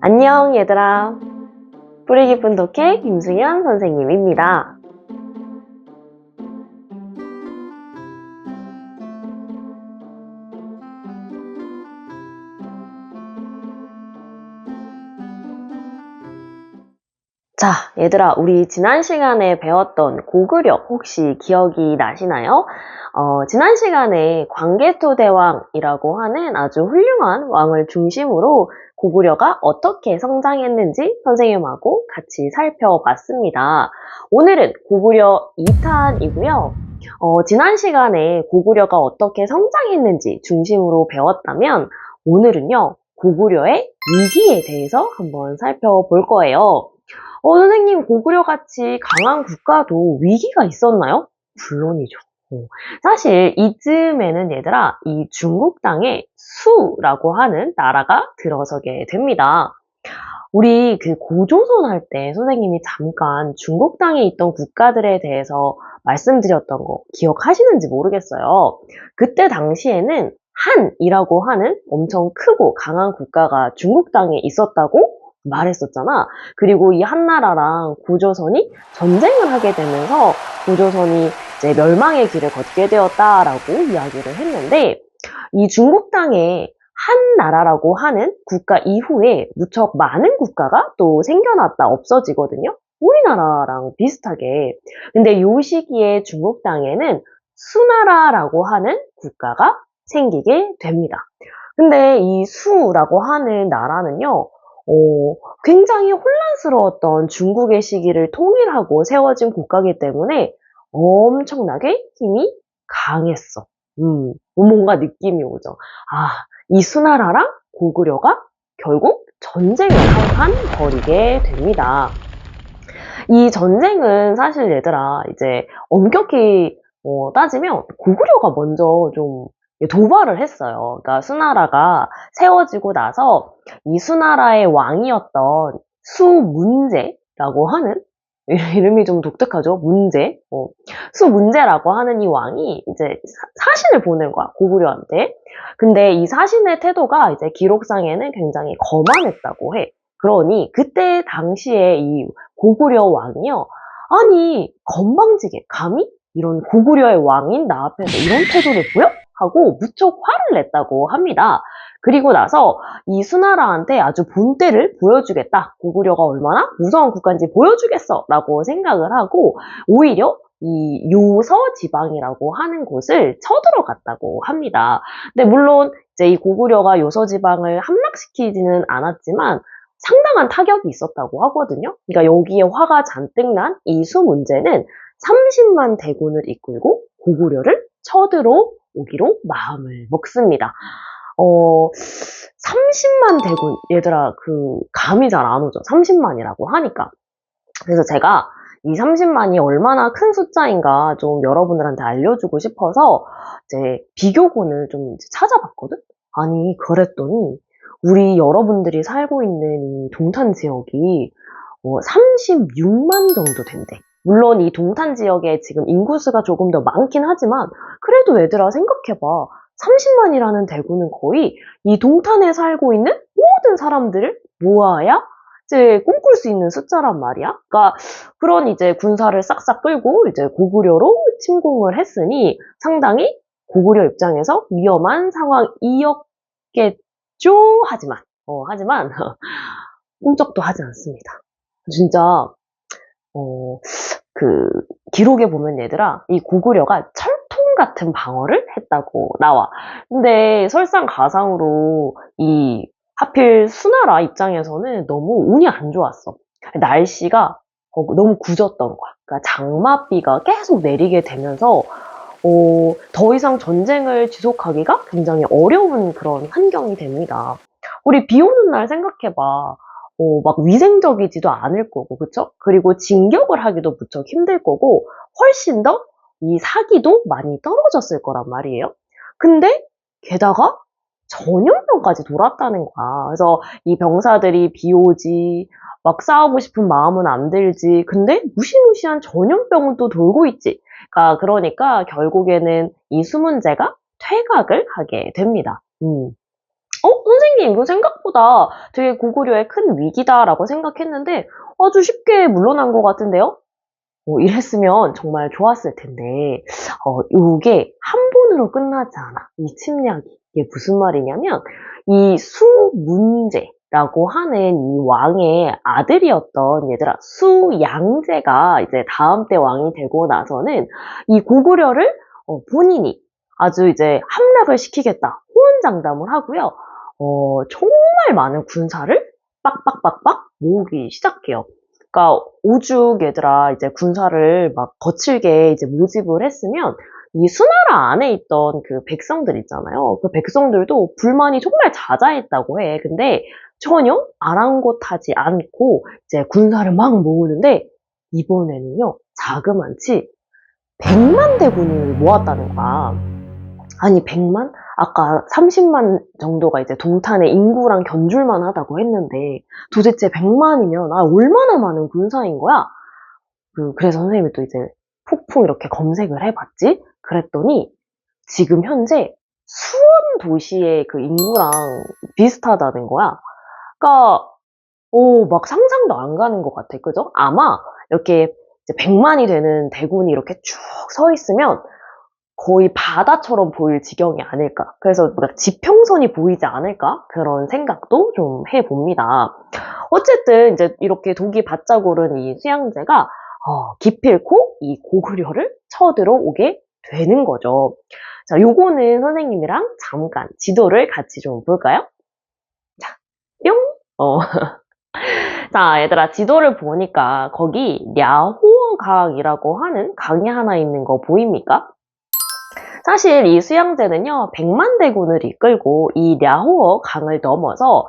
안녕 얘들아. 뿌리 깊은 독해 김승현 선생님입니다. 자, 얘들아, 우리 지난 시간에 배웠던 고구려 혹시 기억이 나시나요? 지난 시간에 광개토대왕이라고 하는 아주 훌륭한 왕을 중심으로 고구려가 어떻게 성장했는지 선생님하고 같이 살펴봤습니다. 오늘은 고구려 2탄이고요. 지난 시간에 고구려가 어떻게 성장했는지 중심으로 배웠다면 오늘은요, 고구려의 위기에 대해서 한번 살펴볼 거예요. 선생님, 고구려같이 강한 국가도 위기가 있었나요? 물론이죠. 사실 이쯤에는 얘들아, 이 중국 땅에 수라고 하는 나라가 들어서게 됩니다. 우리 그 고조선 할 때 선생님이 잠깐 중국 땅에 있던 국가들에 대해서 말씀드렸던 거 기억하시는지 모르겠어요. 그때 당시에는 한이라고 하는 엄청 크고 강한 국가가 중국 땅에 있었다고 말했었잖아. 그리고 이 한나라랑 고조선이 전쟁을 하게 되면서 고조선이 이제 멸망의 길을 걷게 되었다라고 이야기를 했는데, 이 중국 땅에 한나라라고 하는 국가 이후에 무척 많은 국가가 또 생겨났다 없어지거든요. 우리나라랑 비슷하게. 근데 이 시기에 중국 땅에는 수나라라고 하는 국가가 생기게 됩니다. 근데 이 수라고 하는 나라는요, 굉장히 혼란스러웠던 중국의 시기를 통일하고 세워진 국가이기 때문에 엄청나게 힘이 강했어. 뭔가 느낌이 오죠. 아, 이 수나라랑 고구려가 결국 전쟁을 한판 벌이게 됩니다. 이 전쟁은 사실 얘들아, 이제 엄격히 따지면 고구려가 먼저 좀 도발을 했어요. 그러니까 수나라가 세워지고 나서 이 수나라의 왕이었던 수문제라고 하는, 이름이 좀 독특하죠? 문제. 수문제라고 하는 이 왕이 이제 사신을 보낸 거야, 고구려한테. 근데 이 사신의 태도가 이제 기록상에는 굉장히 거만했다고 해. 그러니 그때 당시에 이 고구려 왕이요, 아니 건방지게 감히 이런 고구려의 왕인 나 앞에서 이런 태도를 보여? 하고 무척 화를 냈다고 합니다. 그리고 나서 이 수나라한테 아주 본때를 보여주겠다, 고구려가 얼마나 무서운 국가인지 보여주겠어 라고 생각을 하고 오히려 이 요서 지방이라고 하는 곳을 쳐들어갔다고 합니다. 근데 물론 이제 이 고구려가 요서 지방을 함락시키지는 않았지만 상당한 타격이 있었다고 하거든요. 그러니까 여기에 화가 잔뜩 난 이 수 문제는 30만 대군을 이끌고 고구려를 쳐들어오기로 마음을 먹습니다. 30만 대군, 얘들아, 그 감이 잘 안 오죠. 30만이라고 하니까. 그래서 제가 이 30만이 얼마나 큰 숫자인가 좀 여러분들한테 알려주고 싶어서 이제 비교군을 좀 찾아봤거든? 아니, 그랬더니 우리 여러분들이 살고 있는 이 동탄 지역이 36만 정도 된대. 물론 이 동탄 지역에 지금 인구수가 조금 더 많긴 하지만 그래도 얘들아 생각해봐. 30만이라는 대구는 거의 이 동탄에 살고 있는 모든 사람들을 모아야 이제 꿈꿀 수 있는 숫자란 말이야. 그러니까 그런 이제 군사를 싹싹 끌고 이제 고구려로 침공을 했으니 상당히 고구려 입장에서 위험한 상황이었겠죠. 하지만 꿈쩍도 하지 않습니다. 진짜 그 기록에 보면 얘들아, 이 고구려가 철통 같은 방어를 했다고 나와. 근데 설상가상으로 이 하필 수나라 입장에서는 너무 운이 안 좋았어. 날씨가 너무 굳었던 거야. 그러니까 장맛비가 계속 내리게 되면서 더 이상 전쟁을 지속하기가 굉장히 어려운 그런 환경이 됩니다. 우리 비 오는 날 생각해봐. 막 위생적이지도 않을 거고, 그쵸? 그리고 진격을 하기도 무척 힘들 거고, 훨씬 더 이 사기도 많이 떨어졌을 거란 말이에요. 근데 게다가 전염병까지 돌았다는 거야. 그래서 이 병사들이 비 오지, 막 싸우고 싶은 마음은 안 들지, 근데 무시무시한 전염병은 또 돌고 있지. 그러니까 결국에는 이 수문제가 퇴각을 하게 됩니다. 선생님, 이거 생각보다 되게 고구려의 큰 위기다라고 생각했는데 아주 쉽게 물러난 것 같은데요? 이랬으면 정말 좋았을 텐데, 요게 한 번으로 끝나지 않아. 이 침략이. 이게 무슨 말이냐면, 이 수문제라고 하는 이 왕의 아들이었던 얘들아, 수양제가 이제 다음 때 왕이 되고 나서는 이 고구려를 본인이 아주 이제 함락을 시키겠다. 호언장담을 하고요. 정말 많은 군사를 빡빡빡빡 모으기 시작해요. 그러니까 오죽 얘들아 이제 군사를 막 거칠게 이제 모집을 했으면 이 수나라 안에 있던 그 백성들 있잖아요. 그 백성들도 불만이 정말 자자했다고 해. 근데 전혀 아랑곳하지 않고 이제 군사를 막 모으는데 이번에는요 자그만치 100만 대군을 모았다는 거야. 아니 100만? 아까 30만 정도가 이제 동탄의 인구랑 견줄만 하다고 했는데 도대체 100만이면 얼마나 많은 군사인 거야? 그래서 선생님이 또 이제 폭풍 이렇게 검색을 해봤지? 그랬더니 지금 현재 수원 도시의 그 인구랑 비슷하다는 거야. 그러니까 막 상상도 안 가는 것 같아. 그죠? 아마 이렇게 이제 100만이 되는 대군이 이렇게 쭉 서 있으면 거의 바다처럼 보일 지경이 아닐까. 그래서 뭔가 지평선이 보이지 않을까? 그런 생각도 좀 해봅니다. 어쨌든 이제 이렇게 독이 바짝 오른 이 수양제가 기필코 이 고구려를 쳐들어오게 되는 거죠. 자, 요거는 선생님이랑 잠깐 지도를 같이 좀 볼까요? 자, 뿅! 자, 얘들아, 지도를 보니까 거기 랴호강이라고 하는 강이 하나 있는 거 보입니까? 사실 이 수양제는요, 100만 대군을 이끌고 이 랴호어 강을 넘어서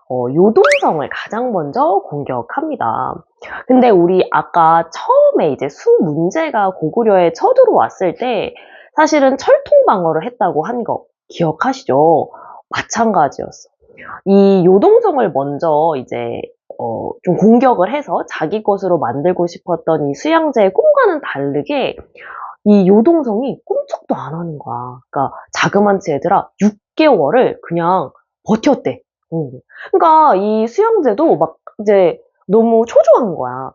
요동성을 가장 먼저 공격합니다. 근데 우리 아까 처음에 이제 수문제가 고구려에 쳐들어왔을 때 사실은 철통 방어를 했다고 한 거 기억하시죠? 마찬가지였어. 이 요동성을 먼저 이제 좀 공격을 해서 자기 것으로 만들고 싶었던 이 수양제의 꿈과는 다르게 이 요동성이 꿈쩍도 안 하는 거야. 그러니까 자그만치 얘들아 6개월을 그냥 버텼대. 그러니까 이 수양제도 막 이제 너무 초조한 거야.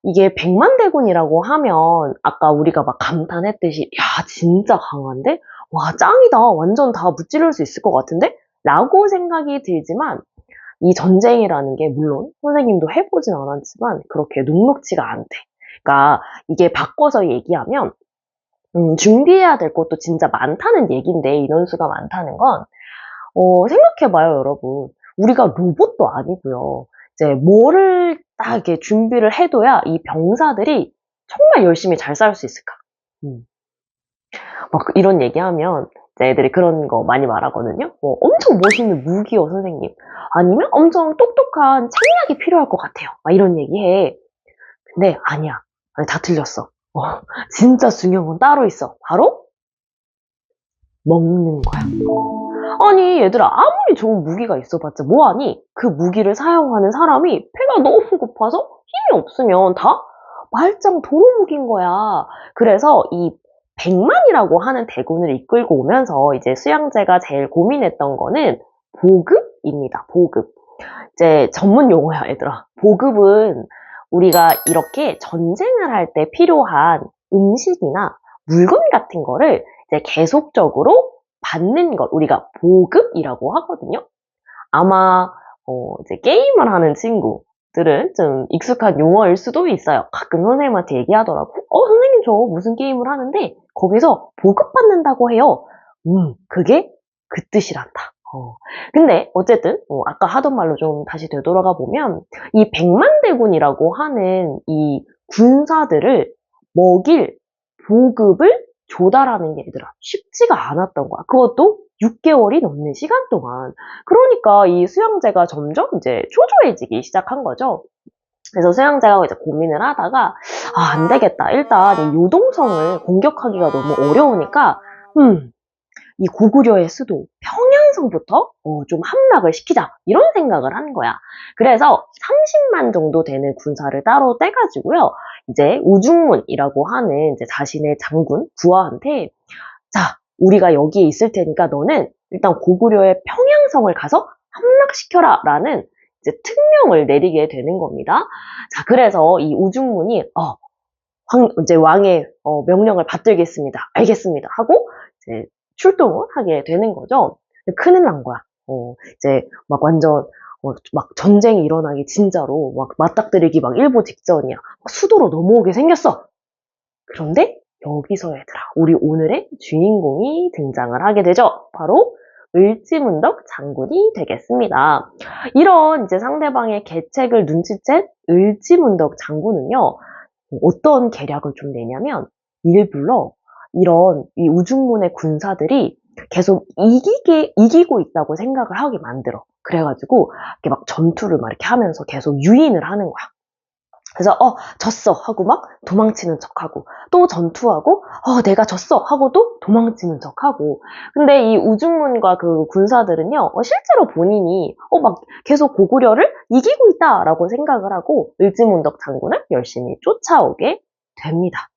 이게 100만 대군이라고 하면 아까 우리가 막 감탄했듯이 야 진짜 강한데? 와 짱이다. 완전 다 무찌를 수 있을 것 같은데? 라고 생각이 들지만 이 전쟁이라는 게 물론 선생님도 해보진 않았지만 그렇게 녹록지가 않대. 그러니까 이게 바꿔서 얘기하면 준비해야 될 것도 진짜 많다는 얘기인데, 인원수가 많다는 건, 생각해봐요, 여러분. 우리가 로봇도 아니고요. 이제 뭐를 딱 이렇게 준비를 해둬야 이 병사들이 정말 열심히 잘 싸울 수 있을까? 막 이런 얘기하면, 이제 애들이 그런 거 많이 말하거든요. 엄청 멋있는 무기요, 선생님. 아니면 엄청 똑똑한 책략이 필요할 것 같아요. 막 이런 얘기해. 근데 아니야. 아니, 다 틀렸어. 진짜 중요한 건 따로 있어. 바로 먹는 거야. 아니 얘들아 아무리 좋은 무기가 있어봤자 뭐하니? 그 무기를 사용하는 사람이 배가 너무 고파서 힘이 없으면 다 말짱 도루묵인 거야. 그래서 이 100만이라고 하는 대군을 이끌고 오면서 이제 수양제가 제일 고민했던 거는 보급입니다. 보급. 이제 전문 용어야 얘들아. 보급은 우리가 이렇게 전쟁을 할 때 필요한 음식이나 물건 같은 거를 이제 계속적으로 받는 것, 우리가 보급이라고 하거든요. 아마 이제 게임을 하는 친구들은 좀 익숙한 용어일 수도 있어요. 가끔 선생님한테 얘기하더라고. 선생님 저 무슨 게임을 하는데 거기서 보급받는다고 해요. 그게 그 뜻이란다. 근데 어쨌든 아까 하던 말로 좀 다시 되돌아가 보면 이 100만 대군이라고 하는 이 군사들을 먹일 보급을 조달하는 게 얘들아 쉽지가 않았던 거야. 그것도 6개월이 넘는 시간 동안. 그러니까 이 수양제가 점점 이제 초조해지기 시작한 거죠. 그래서 수양제가 이제 고민을 하다가 안 되겠다. 일단 이 요동성을 공격하기가 너무 어려우니까 이 고구려의 수도 평양성부터 좀 함락을 시키자 이런 생각을 한 거야. 그래서 30만 정도 되는 군사를 따로 떼가지고요. 이제 우중문이라고 하는 이제 자신의 장군 부하한테 자 우리가 여기에 있을 테니까 너는 일단 고구려의 평양성을 가서 함락시켜라 라는 이제 특명을 내리게 되는 겁니다. 자, 그래서 이 우중문이 이제 왕의 명령을 받들겠습니다. 알겠습니다. 하고 이제 출동을 하게 되는 거죠. 큰일 난 거야. 이제 막 완전 막 전쟁이 일어나기 진짜로 막 맞닥뜨리기 막 일보 직전이야. 막 수도로 넘어오게 생겼어. 그런데 여기서 얘들아, 우리 오늘의 주인공이 등장을 하게 되죠. 바로 을지문덕 장군이 되겠습니다. 이런 이제 상대방의 계책을 눈치챈 을지문덕 장군은요, 어떤 계략을 좀 내냐면, 일부러 이런 이 우중문의 군사들이 계속 이기고 있다고 생각을 하게 만들어. 그래가지고, 이렇게 막 전투를 막 이렇게 하면서 계속 유인을 하는 거야. 그래서 졌어 하고 막 도망치는 척하고 또 전투하고 내가 졌어 하고도 도망치는 척하고. 근데 이 우중문과 그 군사들은요, 실제로 본인이 막 계속 고구려를 이기고 있다라고 생각을 하고 을지문덕 장군을 열심히 쫓아오게 됩니다.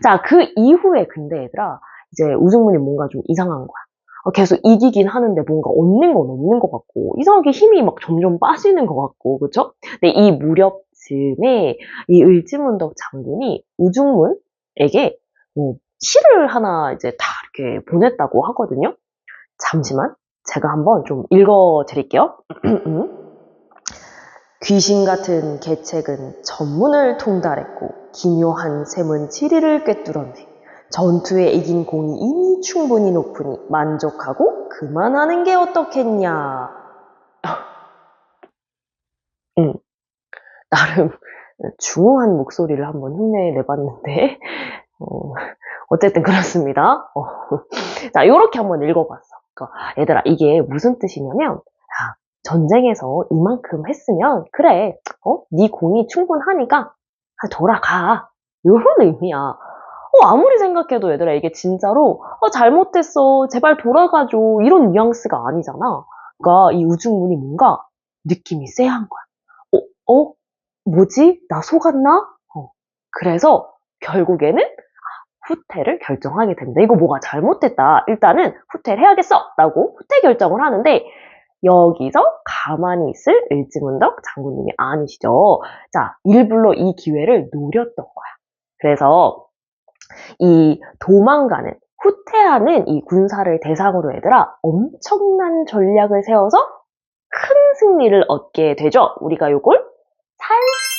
자, 그 이후에 근데 얘들아, 이제 우중문이 뭔가 좀 이상한 거야. 계속 이기긴 하는데 뭔가 얻는 건 없는 것 같고, 이상하게 힘이 막 점점 빠지는 것 같고, 그쵸? 근데 이 무렵쯤에 이 을지문덕 장군이 우중문에게 시를 하나 이제 다 이렇게 보냈다고 하거든요. 잠시만, 제가 한번 좀 읽어 드릴게요. 귀신 같은 계책은 전문을 통달했고 기묘한 셈은 지리를 꿰뚫었네. 전투에 이긴 공이 이미 충분히 높으니 만족하고 그만하는 게 어떻겠냐. 나름 중후한 목소리를 한번 흉내내봤는데 어쨌든 그렇습니다. 자, 요렇게 한번 읽어봤어. 얘들아, 이게 무슨 뜻이냐면, 전쟁에서 이만큼 했으면 그래, 네 공이 충분하니까 돌아가, 요런 의미야. 아무리 생각해도 얘들아, 이게 진짜로 잘못했어, 제발 돌아가줘, 이런 뉘앙스가 아니잖아. 그러니까 이 우중문이 뭔가 느낌이 쎄한 거야. 뭐지? 나 속았나? 그래서 결국에는 후퇴를 결정하게 됩니다. 이거 뭐가 잘못됐다. 일단은 후퇴를 해야겠어! 라고 후퇴 결정을 하는데, 여기서 가만히 있을 을지문덕 장군님이 아니시죠. 자, 일부러 이 기회를 노렸던 거야. 그래서 이 도망가는, 후퇴하는 이 군사를 대상으로 얘들아, 엄청난 전략을 세워서 큰 승리를 얻게 되죠. 우리가 요걸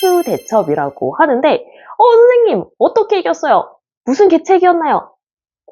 살수대첩이라고 하는데, 선생님, 어떻게 이겼어요? 무슨 계책이었나요?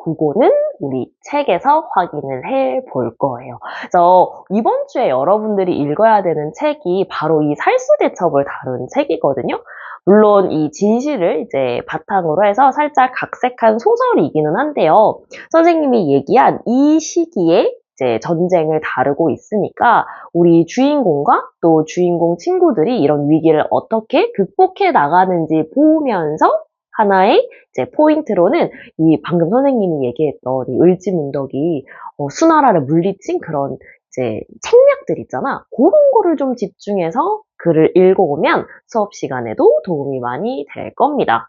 그거는 우리 책에서 확인을 해 볼 거예요. 그래서 이번 주에 여러분들이 읽어야 되는 책이 바로 이 살수대첩을 다룬 책이거든요. 물론 이 진실을 이제 바탕으로 해서 살짝 각색한 소설이기는 한데요. 선생님이 얘기한 이 시기에 이제 전쟁을 다루고 있으니까 우리 주인공과 또 주인공 친구들이 이런 위기를 어떻게 극복해 나가는지 보면서 하나의 이제 포인트로는 이 방금 선생님이 얘기했던 이 을지문덕이 수나라를 물리친 그런 이제 책략들 있잖아. 그런 거를 좀 집중해서 글을 읽어오면 수업 시간에도 도움이 많이 될 겁니다.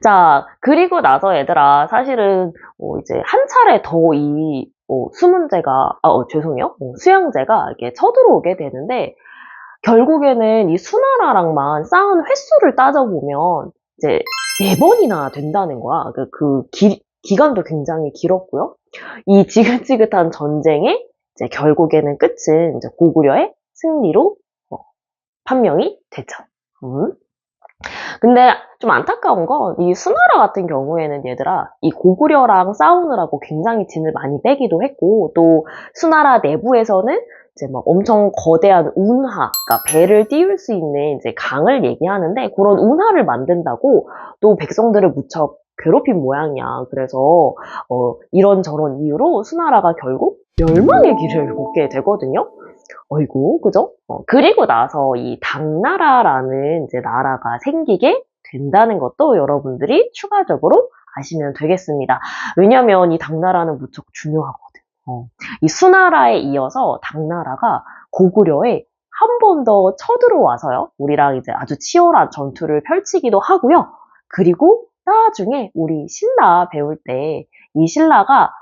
자, 그리고 나서 얘들아, 사실은 이제 한 차례 더 이 수문제가 죄송해요. 수양제가 이렇게 쳐들어오게 되는데, 결국에는 이 수나라랑만 싸운 횟수를 따져보면 이제 4번이나 된다는 거야. 기간도 굉장히 길었고요. 이 지긋지긋한 전쟁의 이제 결국에는 끝은 이제 고구려의 승리로 판명이 되죠. 근데 좀 안타까운 건 이 수나라 같은 경우에는 얘들아, 이 고구려랑 싸우느라고 굉장히 진을 많이 빼기도 했고, 또 수나라 내부에서는 이제 막 엄청 거대한 운하, 그러니까 배를 띄울 수 있는 이제 강을 얘기하는데, 그런 운하를 만든다고 또 백성들을 무척 괴롭힌 모양이야. 그래서 이런저런 이유로 수나라가 결국 멸망의 길을 걷게 되거든요. 어이구, 그죠? 그리고 나서 이 당나라라는 이제 나라가 생기게 된다는 것도 여러분들이 추가적으로 아시면 되겠습니다. 왜냐면 이 당나라는 무척 중요하거든. 이 수나라에 이어서 당나라가 고구려에 한 번 더 쳐들어와서요. 우리랑 이제 아주 치열한 전투를 펼치기도 하고요. 그리고 나중에 우리 신라 배울 때 이 신라가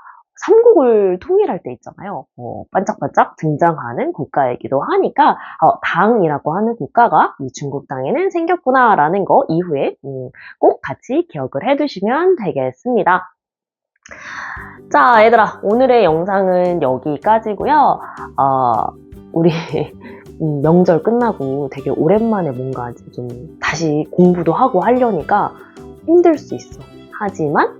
삼국을 통일할 때 있잖아요. 반짝반짝 등장하는 국가이기도 하니까 당이라고 하는 국가가 이 중국 땅에는 생겼구나라는 거 이후에 꼭 같이 기억을 해두시면 되겠습니다. 자, 얘들아, 오늘의 영상은 여기까지고요. 우리 명절 끝나고 되게 오랜만에 뭔가 좀 다시 공부도 하고 하려니까 힘들 수 있어. 하지만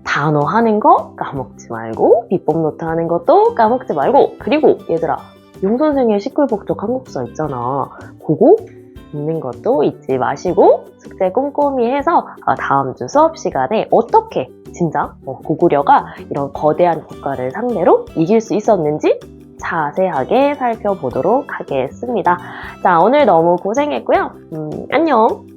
단어 하는 거 까먹지 말고 비법 노트 하는 것도 까먹지 말고, 그리고 얘들아, 용선생의 시끌벅적 한국사 있잖아. 그거 읽는 것도 잊지 마시고 숙제 꼼꼼히 해서 다음 주 수업 시간에 어떻게 진짜 고구려가 이런 거대한 국가를 상대로 이길 수 있었는지 자세하게 살펴보도록 하겠습니다. 자, 오늘 너무 고생했고요. 안녕.